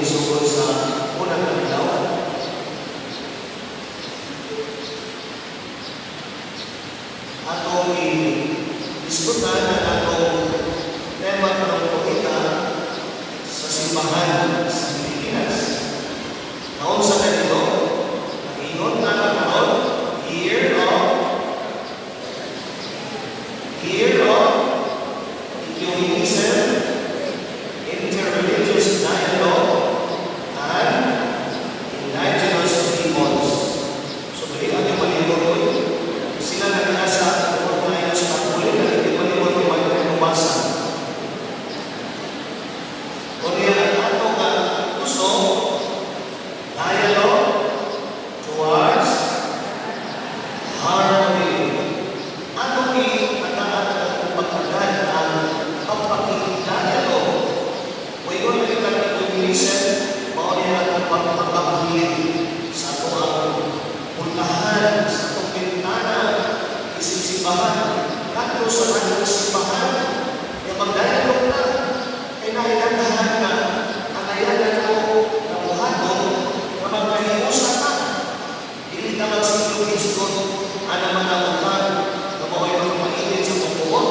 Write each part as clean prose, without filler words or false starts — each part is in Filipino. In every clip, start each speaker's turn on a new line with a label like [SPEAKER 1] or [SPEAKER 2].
[SPEAKER 1] isugod sa unang kanilawan. Atong i-diskutan na atong tema ng pagkita sa simbahan sa Pilipinas. Naon sa kanito, ingon na karon, Year of Ecumenism, Interreligious Dialogue, and Indigenous Peoples. So, balikan yung malibot sila nag-asa kung tayo sa kapulit na hindi malibot yung magpapabasa. Kung yan ang ato ka gusto, dialogue towards harmony. Ato i-ataan ang pagkagan ang pagpapakita-dialogue. Kung yun ang ikan ng Ecumenism, mauna ang pagpapakahil sa ito ang puntahan, sa itong pintana, isisibahan, kato sa kanyang simbahan, yung mag-dialogue na, ay nahilandahan na, ang ayalan ko na buhatong na magkahiusan na. Hindi na magsilugisgo, ang mga uman, na mao'y magpainit sa pagpuwag,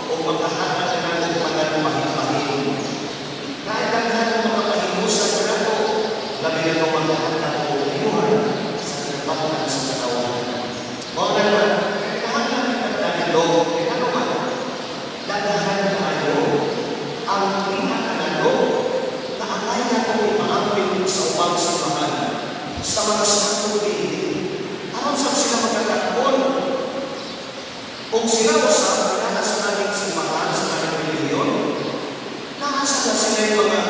[SPEAKER 1] o magkahanan na ng mga mahit-mahit. Nahilandahan ng mga kahiusan na nato, labi na ng mga handa o inuhan sa kinabahan sa katawan. Mga naman, lahat namin nagdadalo, ano man, dadahan tayo ang pinakadalo na akay na kong ipaambil sa upang simbahan sa mga santunin. Aron sa sila magkakakon, kung sila usap, wala sa aming simbahan, sa aming reliyon, naasa na sila yung mga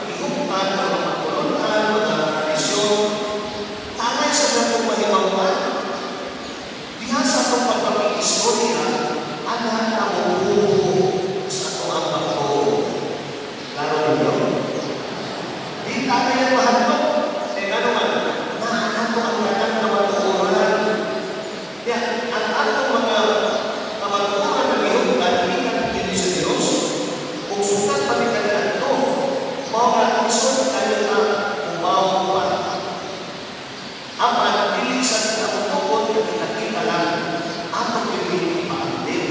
[SPEAKER 1] ihuktan, mga kuluntan, mga tradisyon, tagay sa natong mahimawan. Bihasa itong pagpapag-istorya, anak na mabuho sa ito ang pagbuho. Laro ninyo. Di tagay ang mahanap. Ano man, naanak ko ang lahat na matuuran. Yan, ang atong mga kamatuuran na ihuktan, hindi ka pili sa Diyos. Kung sukat pagkakalaan ito, mga isot tayo na umawa. Apat, dili sa tinapagpapot na pinakita lang atong pili paandin.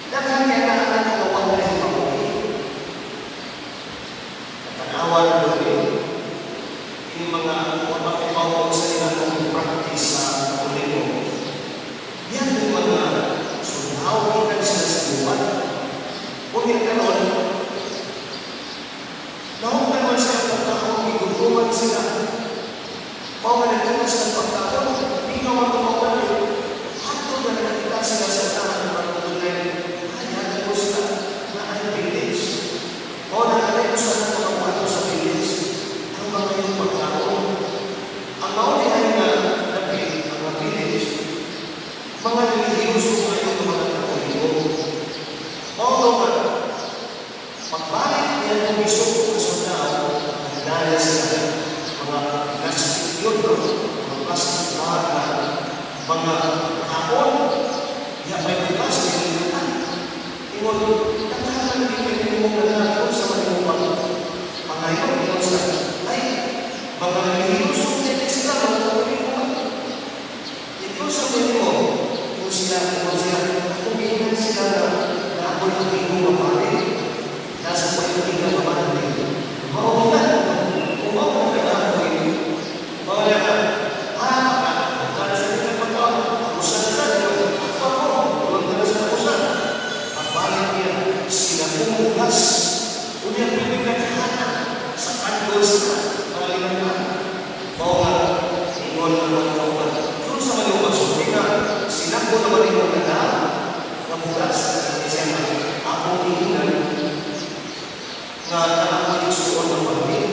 [SPEAKER 1] Daghan kaya na ang nagawa na yung pamuli. Tanawan doon yung mga mapapipawag sa ilang practice sa pamuli. Yan yung mga sunhawinan sila sa buwan. Kung yung kanon, nahukanon sila pagkakong igutuman sila. Pawalagan sa pagkakon, hindi ka magpapawalin. Hato na nakita sila sa tahan ng pagkakulay. Kaya ko sila na ang village. O nakatay ko sa pagkakwato sa village. Ang mga yung pagkakon. Ang mauli ay na nabi ang mga village. Mga nilihiyos ko ngayon mga kakulibo. O naman, pagbalik niya ng isok na sundao, nagdala sila mga plastic yun, mga plastic mga kahon, yan may plastic yun. Ingon, naghahan din kayo mong nalalaw sa manimumang mga yun sa ay, mga nilihusok din sila, mga manimumang. Ito sa manimumang, kung sila, kuminan sila na ako ng tingong mapari, nasa po yung tingong mapari. Maulan, kung maulan ka na ako yun, maulan ka, para sa tingong pagkaon, akusan na yun, ako, huwag na sa akusan. Pagbalik niya, sila umugas, unyang pinagkakahanan sa kandos na pangalimutan. Maulan, ingon na maulan. Doon sa malimutan, so sila ko naman yung mga nabugas, kasi ako iinan, na naamoy suon ng pamilya,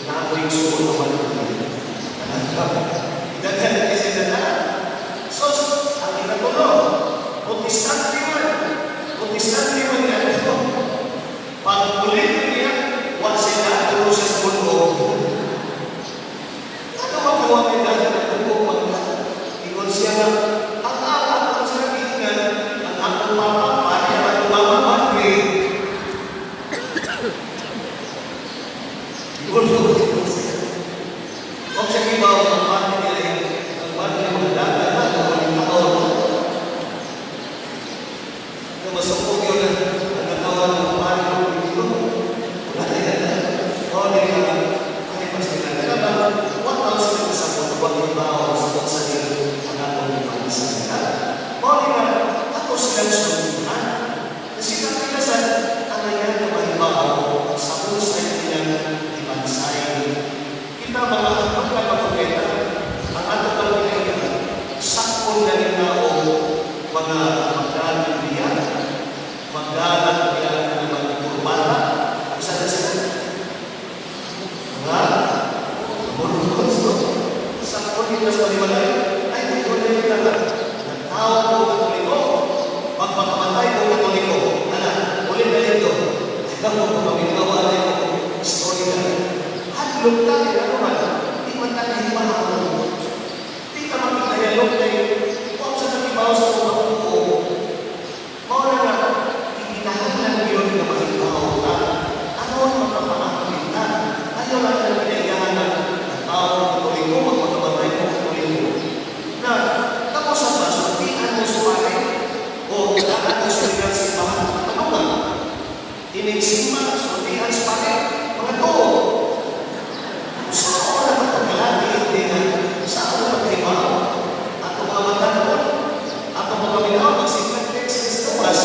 [SPEAKER 1] naamoy suon ng pamilya. Daghan kasi na so, ang ikatulong, protestante man yan ito. Pag ulit niya, wala sila, tulo sa mundo. Ano makuha nila na tumo magla? Ingon siya na, ang alam ko sa kabihingan, ang akong mapapaya at umamamagri. Ingon Naku, pamitawa na yung story na. Hadlok tayo, ano man, di man tayo himahaw. Di ka makikayalog na yun. Huwag sa nakibaw sa mga buo. Mauna na, ikinahalan yun na mahibaw na. Ano ang magpapakakamit na? Ayaw lang na pinaigahan na tao, tuloy ko, magpapatay ko, tuloy ko. Na, tapos ang masuntian mo suwari, o kailangan mo suntian sa ibahan. Ano nga? Inigsima, suntian sa pake, mga tao. Saan na mataglalagi, hindi na, saan na maghibaw? At kung mga matanong, at kung mga minaw, magsiglang text sa tuwas.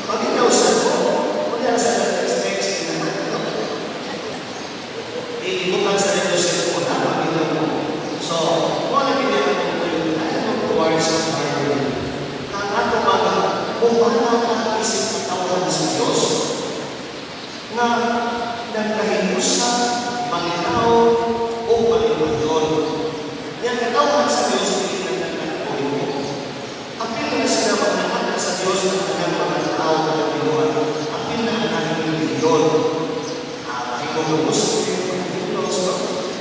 [SPEAKER 1] Pag-inaw sa ko, kung sa text na iibukan sa rin sa ko na, pag-inaw mo. So, kung ano pinagawa ko yun, ano towards the Bible? Ang ato mga, kung ano ang isip katawan sa Diyos, na nagkahinusa, malinaw, o malimayon. Yan katawan sa Diyos, hindi na nagkakakuhin mo. Ang pinag sila magnahan sa Diyos na kanyang mga tao na nabinuan. Ang pinag-nahin yun. Ay kung gusto yun,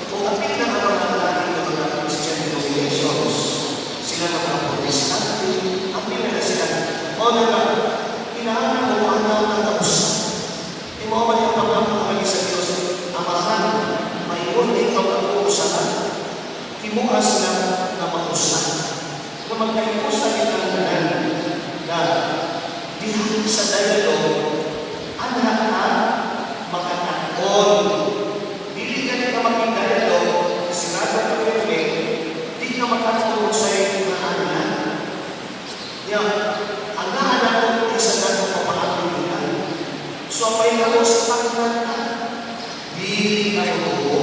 [SPEAKER 1] kung ang pinag-nahin ng mga Christian denominations, sila ng mga protestante, ang pinag sila, o na kailangan mo ang tapos. Mo man yung pagkakamali sa Diyos, amahan, mayroon ikaw ang uusahan. Timuas lang na mag-usahan. Na magkaipusan itong tanan na dihan sa dialog, anak na makakakon. Dili ka na maging dialog, sinado ka pwede, di ka makakakon sa iyo na anak. Yan, ang naanak ko, isa na ito papakakilihan. So, may kausap na di kayo ko.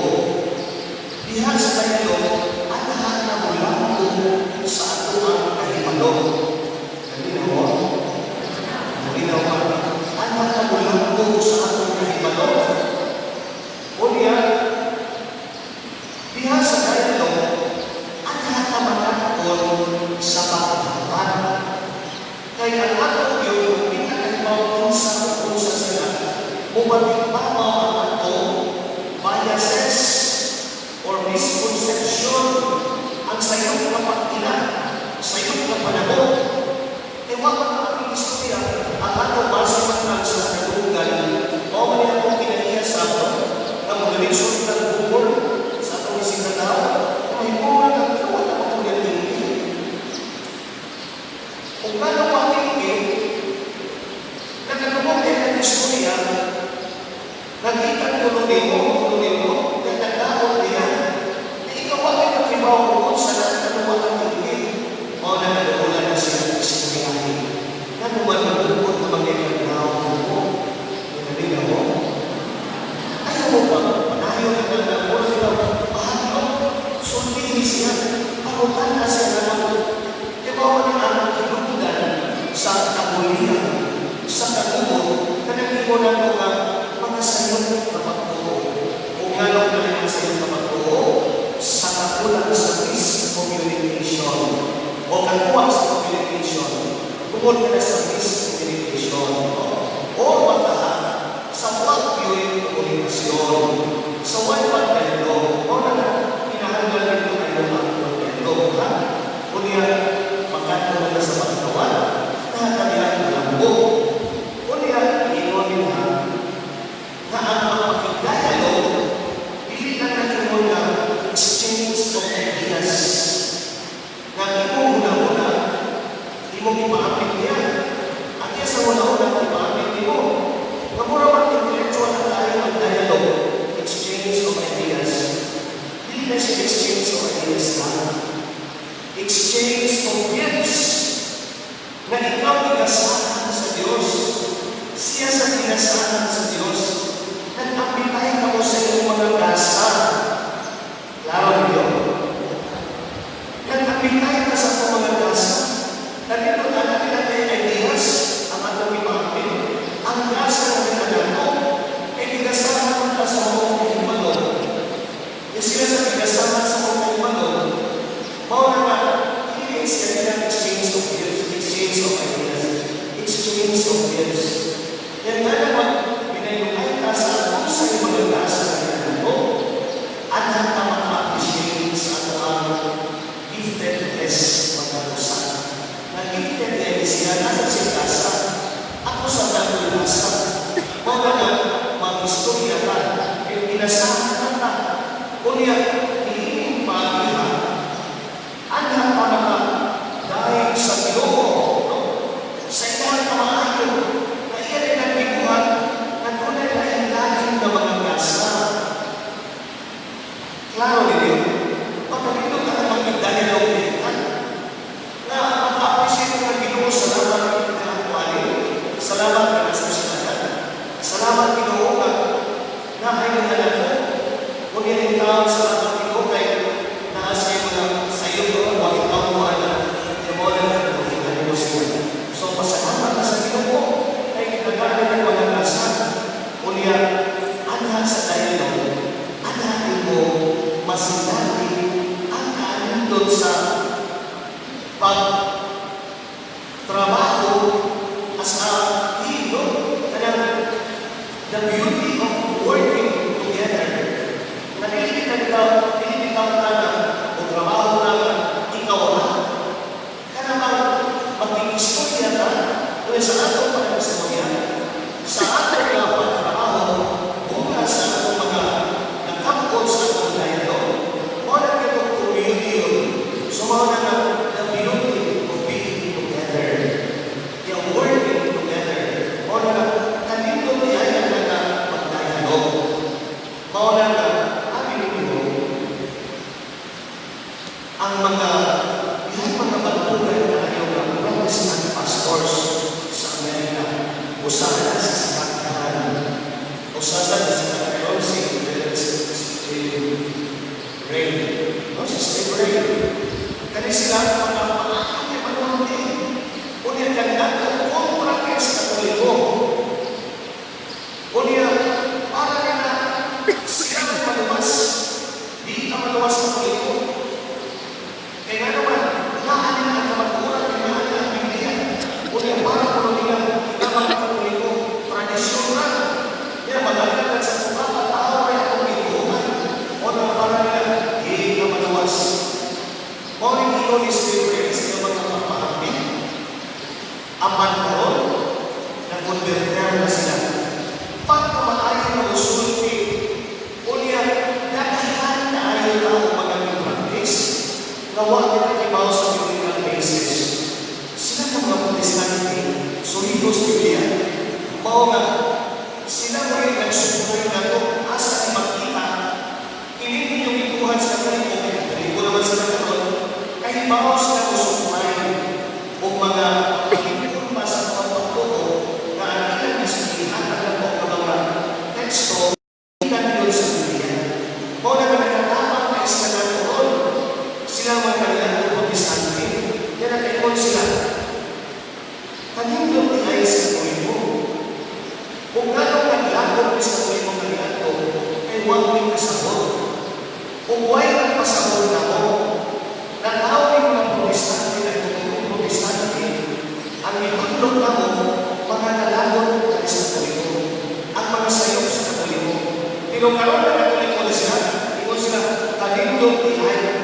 [SPEAKER 1] Dihan sa tayo, ang lahat na mula ko sa ato ang kahimalo. Ganina mo? Ganina mo? Ang lahat na mula ko sa ato ang kahimalo. O niya, dihan sa tayo, ang lahat na matakon sa pagkakapan. Kaya ang ato yun, pinakahimaw sa sila, bumalik-bawa ang ato biases or misconception ang sayong kapag-ina, sayong kapanahon. E wag ang ating istorya, ang ato basimatang sa kalugan, o mali akong kinaiya sa ato, na magaling ng bukol sa atong isinataw, may bunga ng tuwan na makulit-tingin. Kung gano'n matingin, nagkakabog ay ng istorya, nakita tuloy mo, nagkakabog niya, na ikaw ay nagkibaw mo sa nagkakaluwa ng tingin, o nagkakaluwa na siya ng istoryahin. Nanuman na bukod na magkakagaw mo, nabila mo. Ayaw mo ba, panayo na nagkakaluwa sila, paano, sundin siya, parutan na siya na naman. Diba wala ang kinukudan sa kabulihan, sa kagubo, na nag-iunan mo nga mga sayong na pagtuo. Kung gano'n na rin ang sayong na pagtuo, sa kakulang sa miscommunication o kakuha sa communication, tungkol ka na sa miscommunication o matahan sa pag-viewing komunikasyon, sa one-one dialogue, o na pinahanggal nito kayo ang dialogue, ha? O niya, magkakaroon na sa pagkawan, na kanilang malambog. O niya, inunin na ang pagkakadialog, hindi na nagkaroon na exchange of ideas. Na imo-una-una, imong ipaapit niya. At iya sa una-una, ipaapit niyo. Kamura man intellectual na tayo ang dialog, exchange of ideas. Hindi na siya exchange of ideas na. Exchange of gifts na ikaw inasahan sa Diyos. Siya sa inasahan sa Diyos. Nag-apply ka mo sa iyong mga gasa. Klaro niyo? Nag-apply ka sa iyong mga gasa. Nandito na natin ideas ang atong ipapin. Ang gasa na pinagano ay pinasahan ka sa mga himalo. Sila sa pinasahan sa mga himalo, mauna na, hindi siya exchange of gifts, exchange of ideas, exchange of gifts. Unya, iining pagkiha, anak pa mga dahil sa Ginoo, no? Sa ilang kamaayon, na iyan ay nagbibuhat, na tunay na ilalim na mga grasa. Klaro ninyo, pagkakito ka na magdali na ulitan, na mag-appreciate ng Ginoo, salamat na akwali, salamat na nasa sinagan, salamat Ginoo na ay nanalan mo, kung yan ang salamat Ginoo kay naasay mo na sa iyo doon, wag ikaw mo na mo na nagkakita mo siya. So, pasalamat na sa Ginoo ay nagkakalit ng mga nasa, unya, anak sa tayo, anahin mo, masinati ang anindot sa pagtrabaho as a team, no? The beauty of working together. Nalilitaw na o trabaho na ikaw na. Kaya mag-istorya na sa ato pag-istorya, sa ato na pagtrabaho, mula sa ato mga nagkapot sa ato dialogue, wala ka itong community. So mga na the beauty of being together. Yung working together. Wala na kanito niya na mag-dialogue. Wala na ang mga magtuloy na ayaw ng Protestant pastors sa Amerika. Usahan na sa sakakaran. Usahan na sa sakakaran si Ray. No, si Steve Ray. Kani sila mga paakang yung manuante. Unya kaganda kung praktis na kuliko. Unya para na sila maluwas. Di ka maluwas na kuliko. Kaya naman, naanin ang kamaturan, naanin ang Biblia. Unya para po nila, naman ang kuliko, tradisyon na. Kaya magagalan sa mga tao ay ang kulikungan. O na para nila, hindi ka maluwas. Morning Holy Spirit, sila mga kapahapin. Ang panahon, nag-converter na sila. Pagka maayon na usulti, unya, nakahan na ayaw na ang magaling practice. Gawa nila ibaw sa biblical basis. Sila ng mga Protestante, solidos Biblia. Bao nga, sila mo rin nagsubuhay na ito, asa ay makita, ilinin yung ituhan sa kaliko, kaliko naman sa katawan, kahit bawa sila usubuhay, o mga pagkikulma sa mga pagtuto, na ang ilang nasigihan ang mga teksto, ikan yun sa Biblia. Bao na nagkatapang na isa na turon, sila mga kanilang Protestante, yan ang ikon sila. Kanino ay sa kulipo? Kung gano'ng naglagok sa kulipo kanilang ay huwag may kasabot. Kung huwag ang pasabot na mo, natawin ng Protestante na itong Protestante, ang itulog na mo, mga nalagot ay sa kulipo. Ang mga sayok sa kulipo. Tinukaroon na kulipo na sila, ikon sila, kanino ay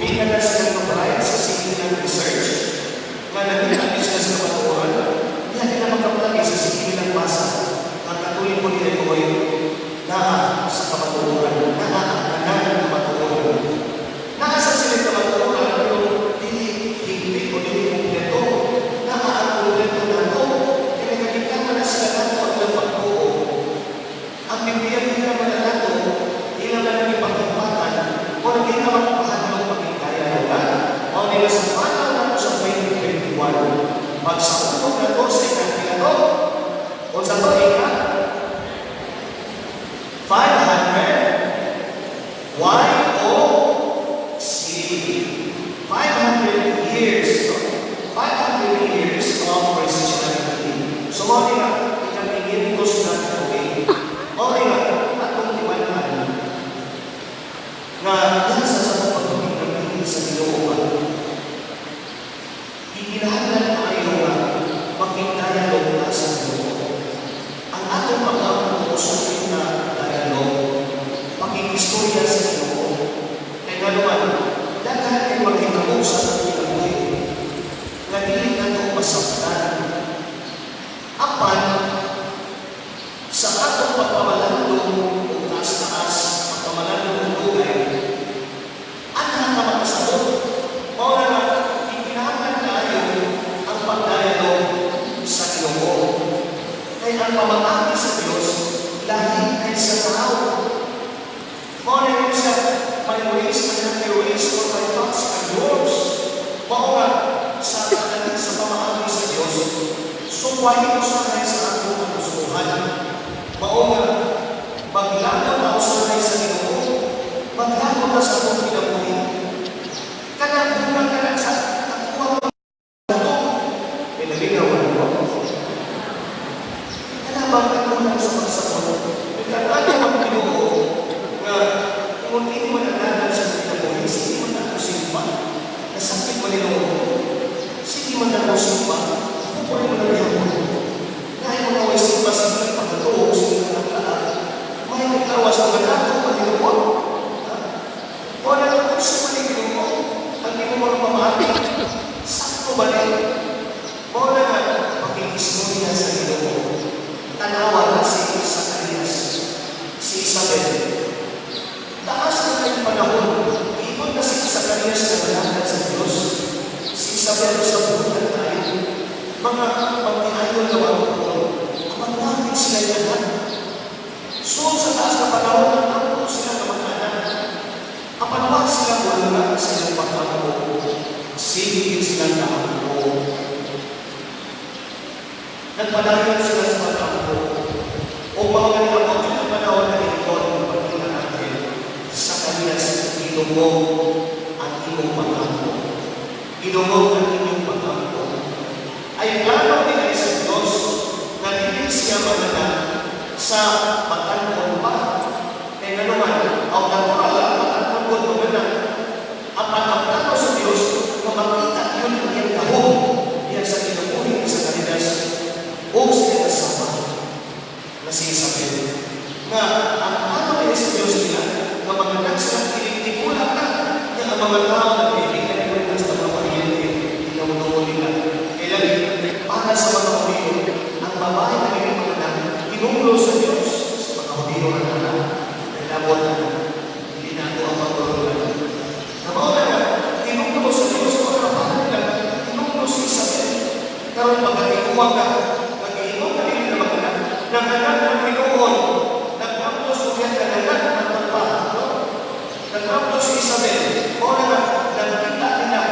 [SPEAKER 1] huminga na silang mabayad sa sige ng research na naging sa kapaturan, hindi na magkaplagi sa sige ng basa ang katuloy mo nila ito ay sa kapaturan, ng kapaturan. Nakasa sila kapaturan, pero hindi ko kumpleto, nakakakumpleto na ito, kaya nagkikita na sila nato ang nagpagbuo. Ang Biblia hindi naman na nato, ilang na naging pagkakatan, o naging naman o nila sa panaw na po sa 2021, magsautok na to sa ikantilato, o sa to ika, 500, Y-O-C, 500 years, 500 years of Christianity. So, o nila, ikantigin ko sila na okay. O nila, atong iwanan, na nasa sa pagpapagpapagpapag sa Ginoo. Ikinahanglan tayo na maging-dialogue sa Ginoo. Ang atong pagpapag-usukin na dialogue, maging-istorya sa Ginoo. Kaya naman, dahil ay maging-abog sa ating buhay. my ways are not your ways, or my thoughts are yours. Mao nga, sa pamaagi sa Diyos, suwahin mo sanay sa atong kagustuhan. Mao nga, maglakaw na usanay sa Ginoo, maglakaw na sa atong kinabuhi. Kanang ka na sa kakuha mo ito, pinaginawan mo. Kanabang ka na sa pagsapot, kanabang ang Ginoo, nga kung hindi mo nananan sa kinabuhi, sige mo na kusimpa, nasakit mo nilong sige mo na kusimpa, pupunin mo na rin mo. Dahil mo na wasin pa sa mga pagkatuog, sige mo na lahat. May nagkawas ang manatong Panginoon. O na kung sa Panginoon, ang hindi mo mga pamahati, sakto ba rin? O na nga, pag-iismo niya sa Ginoo. Tanawa na si Zacarias, si Isabel. Taas na kayong panahon, ibon na si Zacarias na malakad sa Diyos. Si Isabel sa buhay tayo. Mga pagkihayol na mga kapag-lapit sila yung lahat. So, sa taas na panahon, ang sila kamag-anak. Kapag sila wala sa ilang pagkakaroon, sigigil sila na ako. Nagpadayon sila sa pagkakaroon. O mga ganito, ang panahon na ito, ang pagkina natin, sa kanya sa inumog ang imong pagkakaroon. Inumog ang inyong pagkakaroon. Ay plano din ay sa Diyos na hindi siya maganak sa pagkakaroon pa. Kaya nga naman, ang natural ang pagkakaroon maganak. Ang pagkakaroon sa Diyos, mamakita yun ang iyong kahong. Yan sa kinukuhin sa Kalidas o sa kasama na si Isabel. Nga, ang plano din sa Diyos nila, na maganak silang tinitikulang na ang mga tao na pinigyan ko rin sa mga pariente, tinawag nila. Para sa mga Hudyo, ang babae na may mga anak, tinulo sa Diyos sa mga Hudyo na anak, nalabot na hindi na ito ang pagtutulan. Nabaw na tinulo sa Diyos, mga babae nila, tinulo si Isabel. Karoon pagkatikuwag ka, pag-iinom na din na mga anak, nag-anak ng Pinoon, nag-apos o yan ka-anak ng pagpahan. Nag-apos si Isabel, o nagkita nila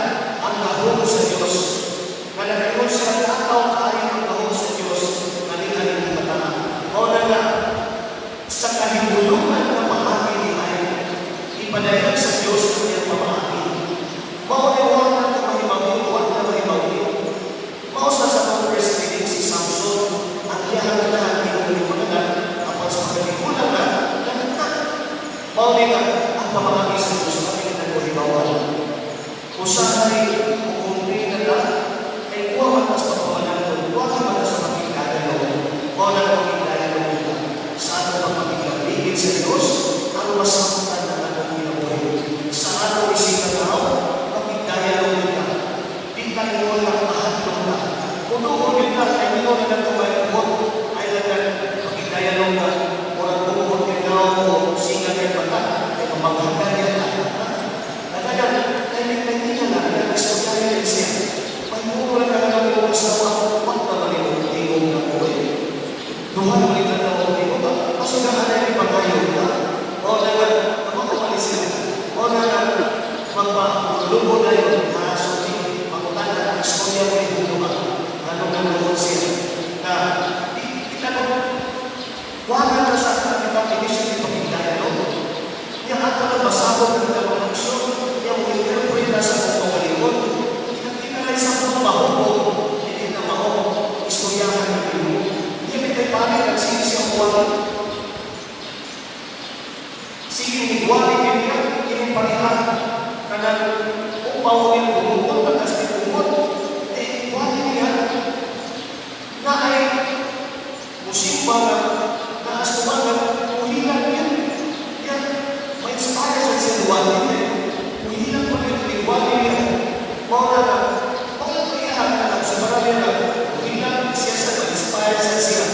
[SPEAKER 1] ang kahong sa Diyos. Malagay sa tao kain ang kahong sa Diyos, nalinganin ng mata. O na nga, sa kahibulungan na pamahagi ni ay, ipadayag sa Diyos ang iyang pamahagi. Mauniwan na mahimawi, huwag na mahimawi. Mausa sa mga presidente si Samson, ang iyang na hinulimunan kapag sa magalimunan na, mauniwan ang pamahagi sa Diyos, kami na nagwahimawan. Usahay, kukumpri na lang, ay huwag matas pagpapalanan, huwag matas sa makikadalo, huwag na makikadalo nila. Sa ato pagpapagpapigil sa Diyos, ang masakutan na atong kinabuhi. Sa ato isipan na ako, makikadalo nila. Di tayo lang mahatong na. Kung doon nila, ay nilo na tumayabot, ay lagan makikadalo na, huwag bumuhot yung daw mo, singa kayo bata, ay mamaghagan yan na. Nagagan, ay nagpagin na lang, nag-istorya yan siya. Mula ka na ng mga sawa, huwag na malimong tingong na buhay. Duhan mo ito na mga tingong ba? Kasi na ka na yung pagkayon ka. O na nga, makakumalis sila. O na nga, magpapulubo na yun. Nasuti, makutan na ang istorya mo yung buka. Ano na naman siya? Na, kita mo, huwag na sa kanilang inisip yung pagkindaya, no? Yung ato na masabog ng mga aksyon, yung interpret na sa mga kalimon, sa mga mahubog, hindi na mahubog, istoryahan ng Pino. Hindi tayo paano nagsisi ang buwan. Sige, niguwali niya, hindi parihan. Kanang upaw niya bumukot, pagkas niya bumukot. Iguwali niya na ay musimba na naas tumagan, uhilan niya. Yan, may inspire sa siya iguwali niya. Uhilan po niya, iguwali niya. Mawala na, sa marami na, uhilan siya sa mag-inspire sa siya.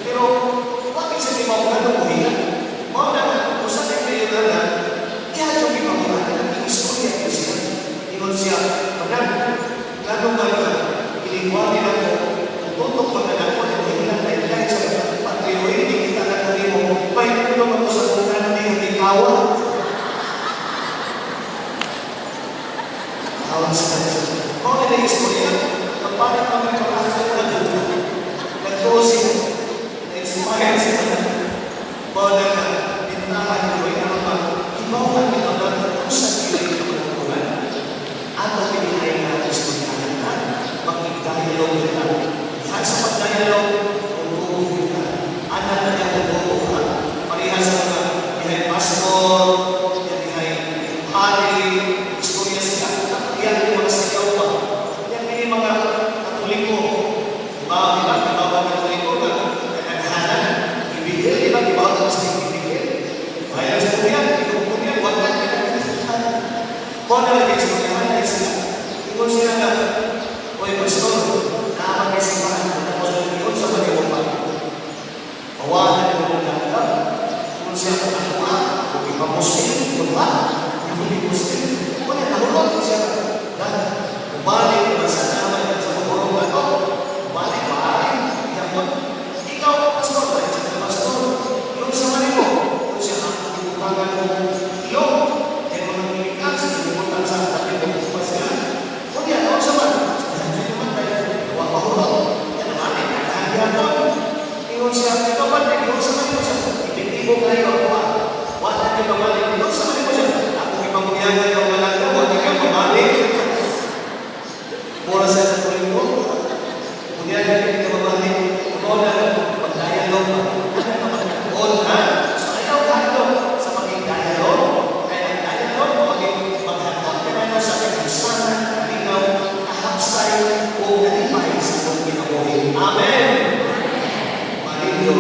[SPEAKER 1] Pero, bakit siya di mawala uhilan? Mawala na, kung saan ay kayo na, kaya yung ipamahal na ang istorya niya siya. Ingon siya, panan, ganong nga, ilingwali na ko, tutok mo na ako, uhilan na ilay sa patriyo, hindi kita na kami mo, may tulong ako sa kung hindi ikaw. Muslim, diba? Yung hindi Muslim, kung nahulog siya, dahil bumalik, masalamat sa pagurong ato, bumalik, maaari, yapon. Ikaw, pastor, ay sa pastor, yung sa manimo, yung siya ang tinubangan mo, yung, ay mga nilikas, tinubutan sa ating pagpapasyan. Kung yan, ako sa man, hindi naman tayo, huwag mahulog. Yan naman, ay nakahiyapon. Ingon siya, ikaw ba, yung sa manimo siya, ipintibo kayo, wala niyo pabalik dito sa manimo siya. Ako ipamulyagan ng malaga, wala niyo pabalik. Mula sa sa tuloy ko, kemudian kita berbalik, kemudian berdialog. Kemudian, saya dialog, sebagai dialog, kayak dialog, sebagai menghadap dengan saya bersama, dengan tahap saya, dari baik sebelum kita boleh. Amin. Mari kita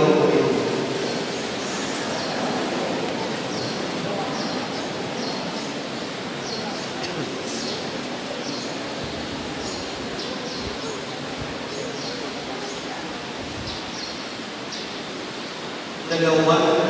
[SPEAKER 1] Dalawa